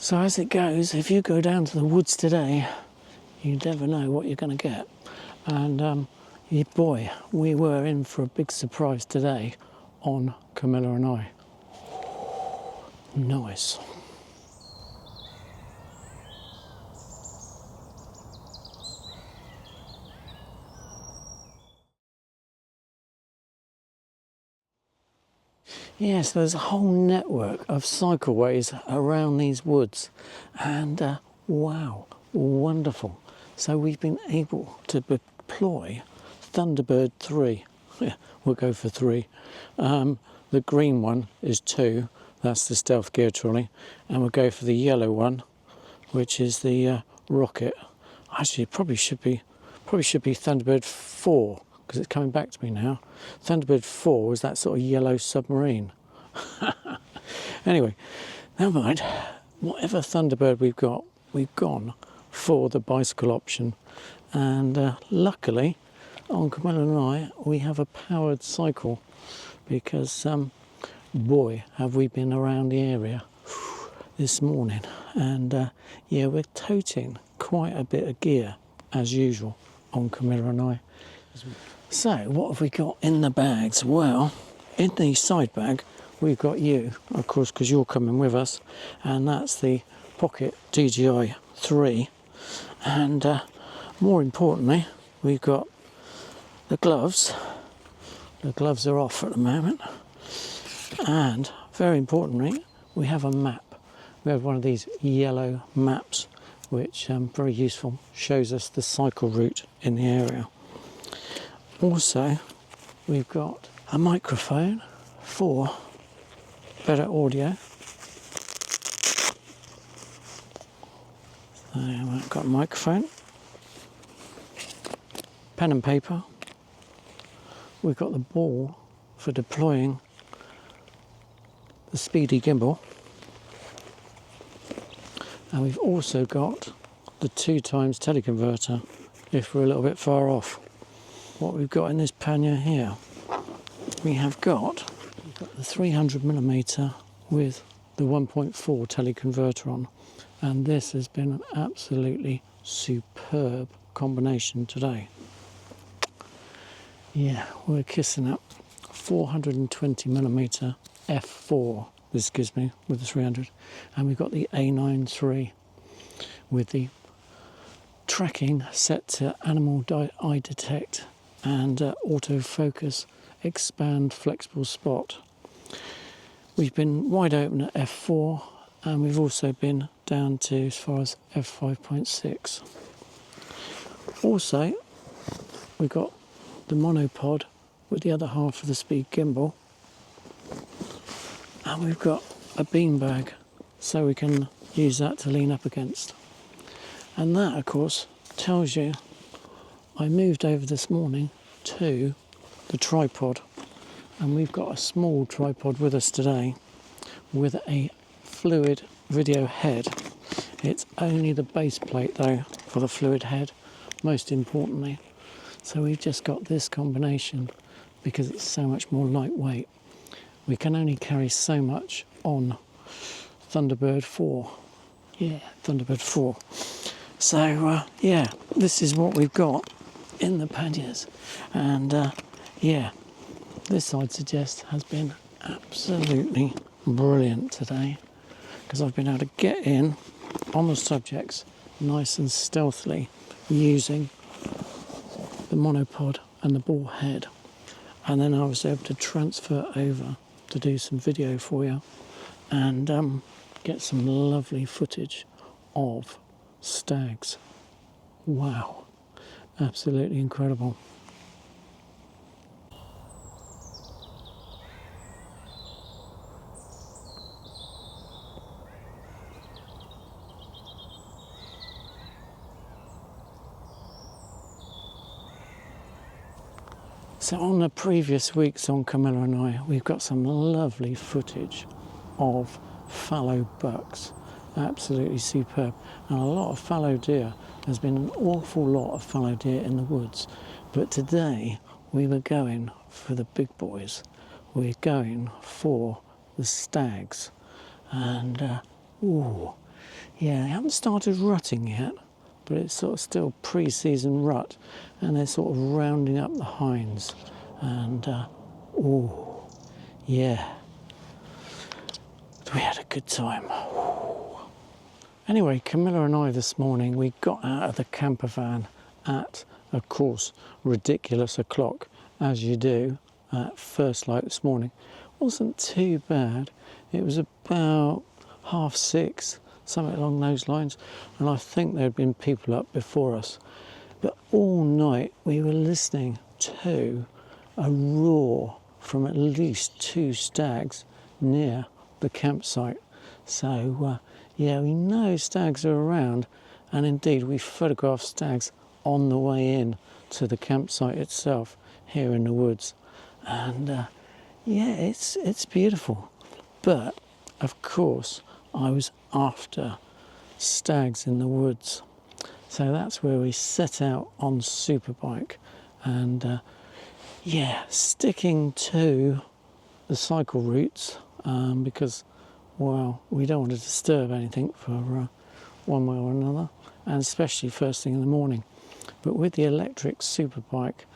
So as it goes, if you go down to the woods today, you never know what you're going to get. And boy, we were in for a big surprise today on Camilla and I. Nice. Yes, there's a whole network of cycleways around these woods, and wow, wonderful. So we've been able to deploy Thunderbird 3. Yeah, we'll go for 3. The green one is 2, that's the stealth gear trolley, and we'll go for the yellow one, which is the rocket. Actually, it probably should be Thunderbird 4, because it's coming back to me now. Thunderbird 4 was that sort of yellow submarine. Anyway, never mind. Whatever Thunderbird we've got, we've gone for the bicycle option. And luckily, on Camilla and I, we have a powered cycle because, boy, have we been around the area this morning. And yeah, we're toting quite a bit of gear, as usual, on Camilla and I. So, what have we got in the bags? Well, in the side bag, we've got you, of course, because you're coming with us, and that's the Pocket DJI 3. And more importantly, we've got the gloves. The gloves are off at the moment. And very importantly, we have a map. We have one of these yellow maps, which very useful, shows us the cycle route in the area. Also, we've got a microphone for better audio. So I've got a microphone, pen and paper. We've got the ball for deploying the SpeediGimbal. And we've also got the 2x teleconverter if we're a little bit far off. What we've got in this pannier here, we've got the 300mm with the 1.4 teleconverter on, and this has been an absolutely superb combination today. Yeah, we're kissing up 420mm f4 this gives me with the 300, and we've got the A9 III with the tracking set to animal eye detect and autofocus expand flexible spot. We've been wide open at f4, and we've also been down to as far as f5.6. Also, we've got the monopod with the other half of the SpeediGimbal, and we've got a beanbag so we can use that to lean up against. And that, of course, tells you I moved over this morning to the tripod, and we've got a small tripod with us today with a fluid video head. It's only the base plate though for the fluid head, most importantly. So we've just got this combination because it's so much more lightweight. We can only carry so much on Thunderbird 4. Yeah, Thunderbird 4. So yeah, this is what we've got in the panniers. And yeah, this I'd suggest has been absolutely brilliant today, because I've been able to get in on the subjects nice and stealthily using the monopod and the ball head, and then I was able to transfer over to do some video for you and get some lovely footage of stags. Wow, absolutely incredible. So on the previous weeks on Camilla and I, we've got some lovely footage of fallow bucks. Absolutely superb. And a lot of fallow deer. There's been an awful lot of fallow deer in the woods. But today we were going for the big boys. We're going for the stags. And ooh, yeah, they haven't started rutting yet, but it's sort of still pre-season rut, and they're sort of rounding up the hinds. And oh, yeah, we had a good time. Anyway, Camilla and I this morning, we got out of the camper van at, of course, ridiculous o'clock, as you do at first light this morning. Wasn't too bad. It was about 6:30, something along those lines, and I think there had been people up before us. But all night we were listening to a roar from at least 2 stags near the campsite. So yeah, we know stags are around, and indeed we photographed stags on the way in to the campsite itself here in the woods. And yeah, it's beautiful. But of course I was after stags in the woods, so that's where we set out on Superbike. And yeah, sticking to the cycle routes, because, well, we don't want to disturb anything for one way or another, and especially first thing in the morning. But with the electric Superbike,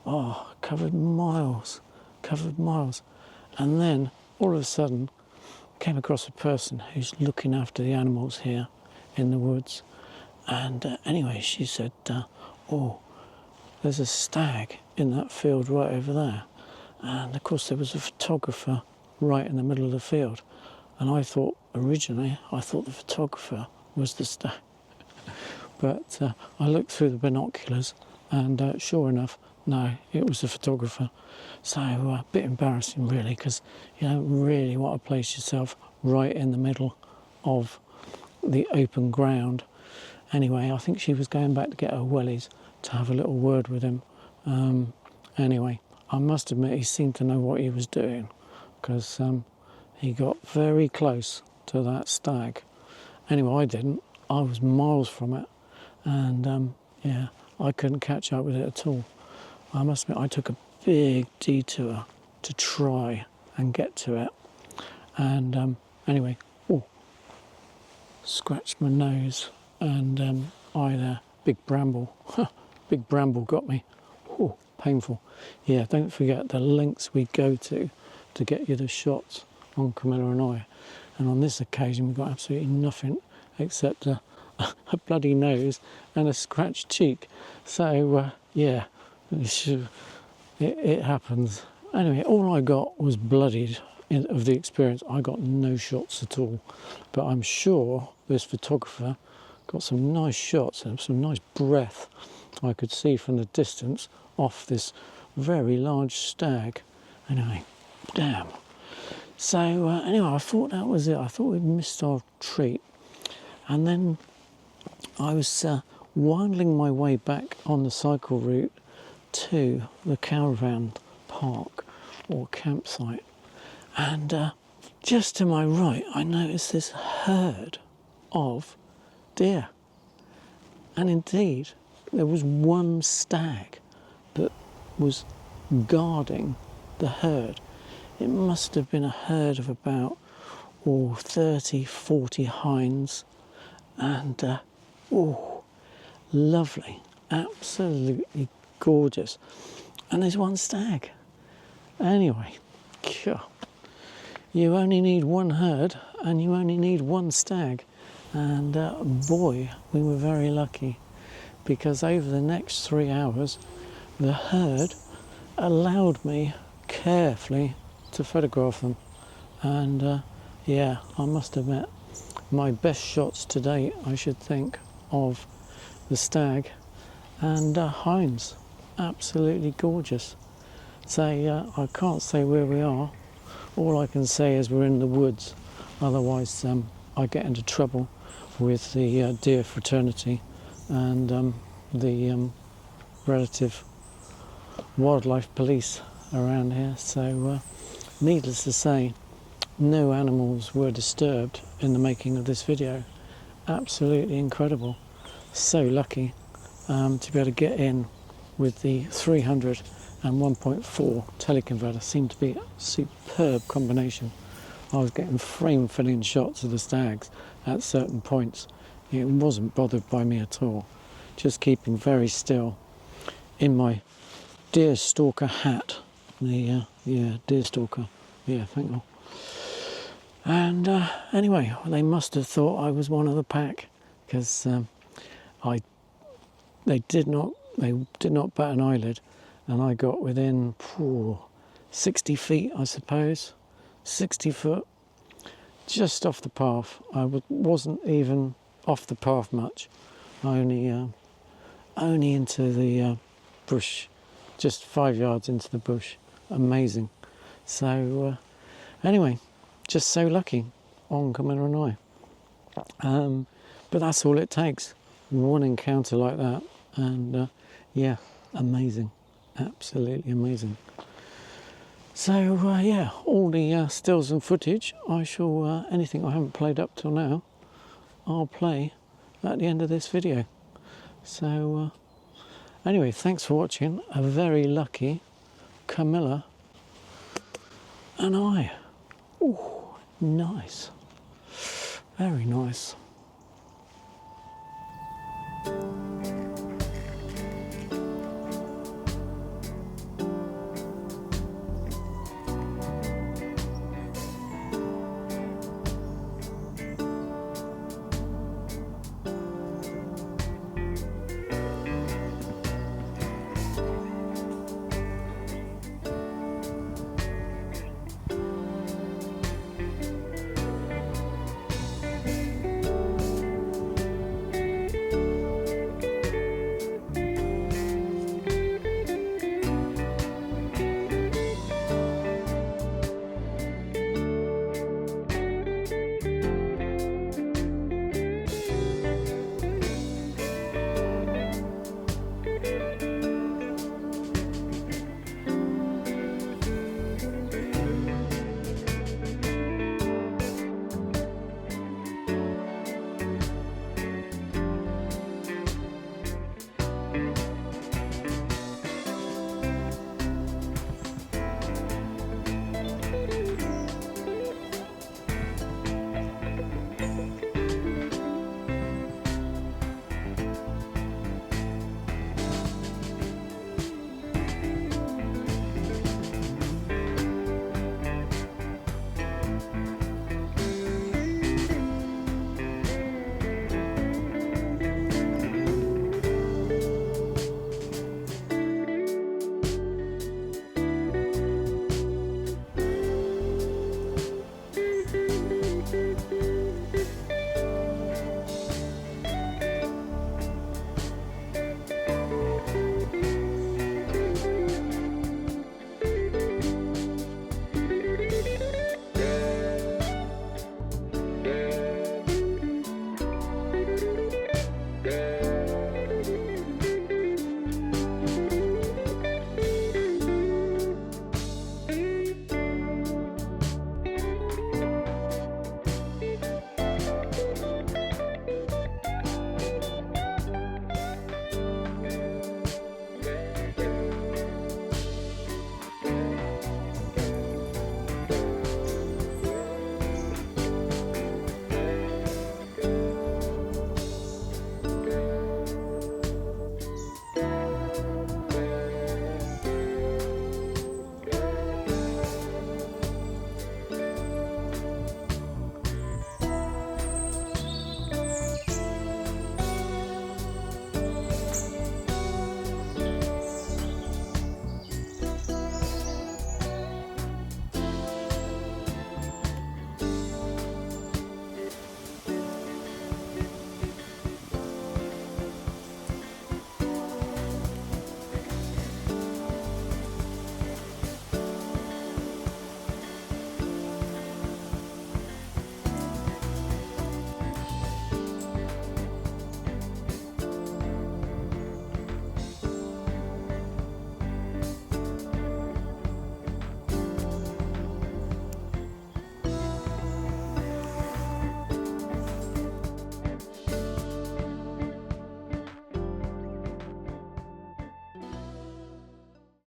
oh, covered miles. And then all of a sudden came across a person who's looking after the animals here in the woods. And anyway, she said, oh, there's a stag in that field right over there. And of course there was a photographer right in the middle of the field. And I thought, originally, the photographer was the stag. But I looked through the binoculars, and sure enough, no, it was the photographer. So a bit embarrassing really, because you don't really want to place yourself right in the middle of the open ground. Anyway, I think she was going back to get her wellies to have a little word with him. Anyway, I must admit he seemed to know what he was doing, because he got very close to that stag. Anyway, I didn't. I was miles from it, and yeah, I couldn't catch up with it at all. I must admit, I took a big detour to try and get to it. And anyway, oh, scratched my nose, and eye there, big bramble. Big bramble got me. Oh, painful. Yeah, don't forget the lengths we go to get you the shots on Camilla and I. And on this occasion, we got absolutely nothing except a bloody nose and a scratched cheek. So yeah, it happens. Anyway, all I got was bloodied of the experience. I got no shots at all, but I'm sure this photographer got some nice shots and some nice breath I could see from the distance off this very large stag. Anyway, damn. So anyway, I thought that was it. I thought we'd missed our treat. And then I was winding my way back on the cycle route to the caravan park or campsite. And just to my right, I noticed this herd of deer. And indeed, there was one stag that was guarding the herd. It must have been a herd of about 30, 40 hinds. And lovely, absolutely gorgeous. And there's one stag. Anyway, you only need one herd and you only need one stag. And boy, we were very lucky, because over the next 3 hours, the herd allowed me carefully to photograph them. And yeah, I must admit, my best shots to date, I should think, of the stag and hinds. Absolutely gorgeous. So I can't say where we are. All I can say is we're in the woods. Otherwise I get into trouble with the deer fraternity and the relative wildlife police around here. So needless to say, no animals were disturbed in the making of this video. Absolutely incredible. So lucky to be able to get in with the 300 and 1.4 teleconverter. Seemed to be a superb combination. I was getting frame filling shots of the stags at certain points. It wasn't bothered by me at all, just keeping very still in my deer stalker hat. The deer stalker, yeah, thank you. And anyway, they must have thought I was one of the pack, because they did not bat an eyelid, and I got within 60 feet, I suppose, 60 foot, just off the path. I wasn't even off the path much, only into the bush, just 5 yards into the bush. Amazing. So anyway, just so lucky on Camilla I. But that's all it takes, one encounter like that, and yeah, amazing, absolutely amazing. So yeah, all the stills and footage, I shall, anything I haven't played up till now, I'll play at the end of this video. So anyway, thanks for watching. A very lucky Camilla and I. Oh, nice, very nice.